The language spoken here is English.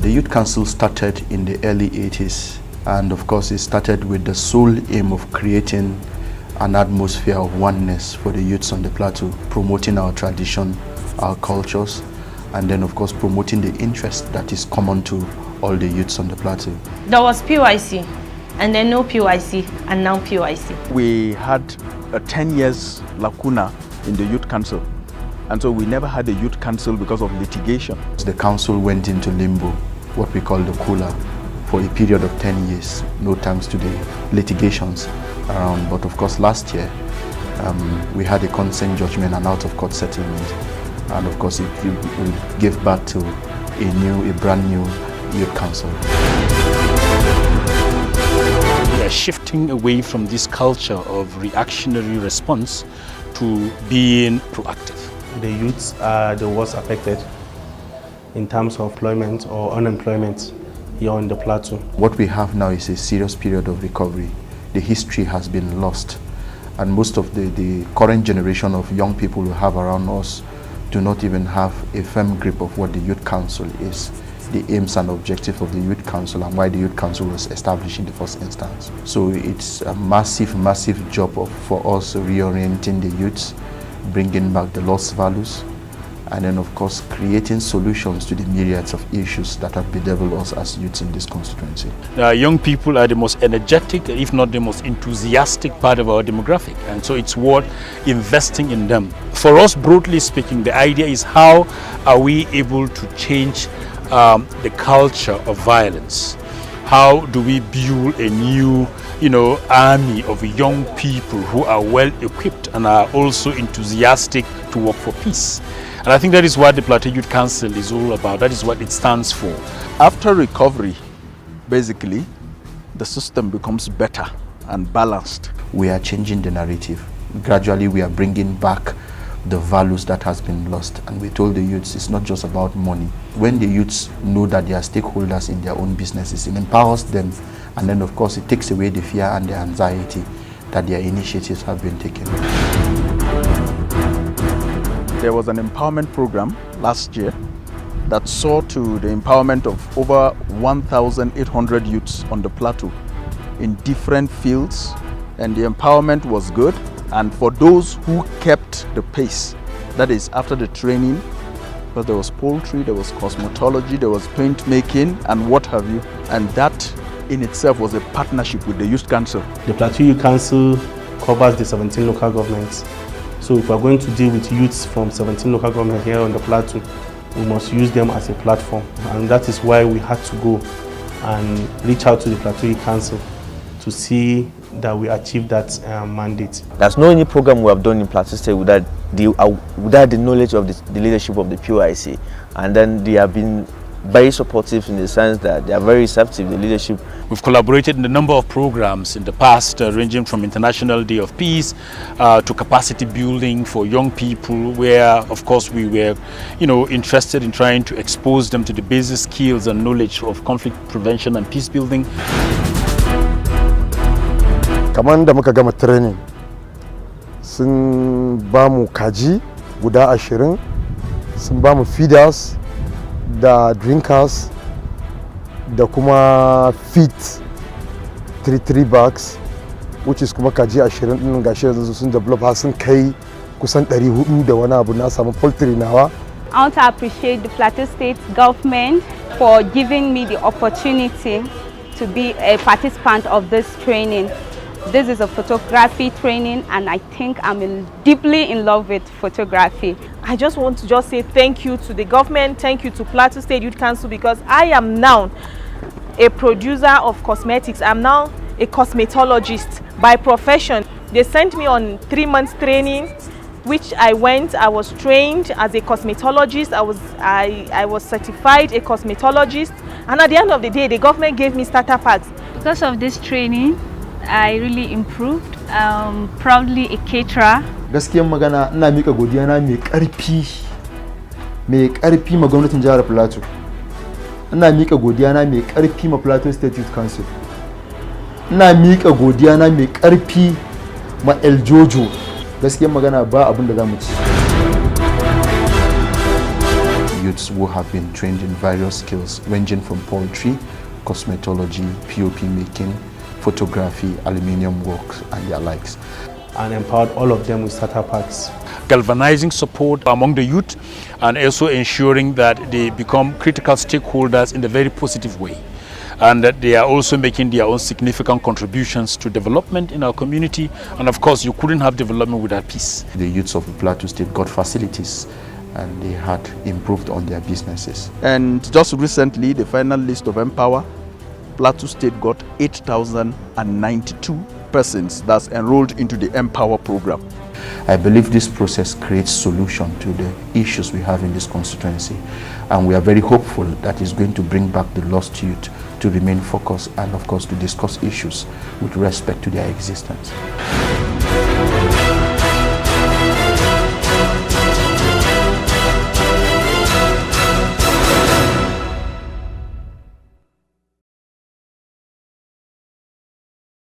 The Youth Council started in the early 80s, and of course it started with the sole aim of creating an atmosphere of oneness for the youths on the plateau, promoting our tradition, our cultures, and then of course promoting the interest that is common to all the youths on the plateau. There was PYC, and then no PYC, and now PYC. We had a 10 years lacuna in the Youth Council, and so we never had a Youth Council because of litigation. The council went into limbo, what we call the cooler, for a period of 10 years, no thanks to the litigations around. But of course last year, we had a consent judgment and out-of-court settlement, and of course it will give birth to a brand new Youth Council. We are shifting away from this culture of reactionary response to being proactive. The youths are the worst affected in terms of employment or unemployment here on the plateau. What we have now is a serious period of recovery. The history has been lost, and most of the current generation of young people we have around us do not even have a firm grip of what the Youth Council is, the aims and objectives of the Youth Council, and why the Youth Council was established in the first instance. So it's a massive job for us reorienting the youths, bringing back the lost values, and then of course creating solutions to the myriads of issues that have bedeviled us as youths in this constituency. Young people are the most energetic, if not the most enthusiastic part of our demographic, and so it's worth investing in them. For us, broadly speaking, the idea is how are we able to change the culture of violence? How do we build a new army of young people who are well equipped and are also enthusiastic to work for peace? And I think that is what the Plateau Youth Council is all about. That is what it stands for. After recovery, basically, the system becomes better and balanced. We are changing the narrative. Gradually, we are bringing back the values that has been lost. And we told the youths it's not just about money. When the youths know that they are stakeholders in their own businesses, it empowers them. And then, of course, it takes away the fear and the anxiety that their initiatives have been taken. There was an empowerment program last year that saw to the empowerment of over 1,800 youths on the plateau in different fields, and the empowerment was good. And for those who kept the pace, that is after the training, but there was poultry, there was cosmetology, there was paint making and what have you, and that in itself was a partnership with the Youth Council. The Plateau Youth Council covers the 17 local governments. So if we're going to deal with youths from 17 local governments here on the plateau, we must use them as a platform. And that is why we had to go and reach out to the Plateau Youth Council to see that we achieve that mandate. There's no any program we have done in Plateau State without the knowledge of the leadership of the PYC. And then they have been very supportive in the sense that they are very receptive, the leadership. We've collaborated in a number of programs in the past, ranging from International Day of Peace to capacity building for young people, where of course we were interested in trying to expose them to the basic skills and knowledge of conflict prevention and peace building. Kamar da muka gama training sun ba mu kaji guda 20, sun ba mu feeders da drinkers da kuma feed 3 bags, which is kuma kaji 20 din gashi yanzu sun develop har sun kai kusan 400 da wani abu. Na samu poultry nawa. I want to appreciate the Plateau State government for giving me the opportunity to be a participant of this training. This is a photography training, and I think I'm deeply in love with photography. I just want to say thank you to the government, thank you to Plateau State Youth Council, because I am now a producer of cosmetics. I'm now a cosmetologist by profession. They sent me on 3 months training, which I was trained as a cosmetologist. I was certified a cosmetologist, and at the end of the day, the government gave me starter packs. Because of this training, I really improved. Proudly a caterer. Gaskiyar magana ina mika godiya na mai karfi ma gwamnatin jihar Plateau. Ina mika godiya na mai karfi ma Plateau State Youth Council. Ina mika godiya na mai karfi ma El Jojo. Gaskiyar magana ba abin da zamu ci. youths who have been trained in various skills ranging from poultry, cosmetology, POP making, photography, aluminium work, and their likes. And empowered all of them with starter packs. Galvanizing support among the youth and also ensuring that they become critical stakeholders in a very positive way, and that they are also making their own significant contributions to development in our community. And of course, you couldn't have development without peace. The youths of Plateau State got facilities and they had improved on their businesses. And just recently, the final list of Empower, Plateau State got 8,092 persons that's enrolled into the Empower program. I believe this process creates solution to the issues we have in this constituency, and we are very hopeful that it's going to bring back the lost youth to remain focused and of course to discuss issues with respect to their existence.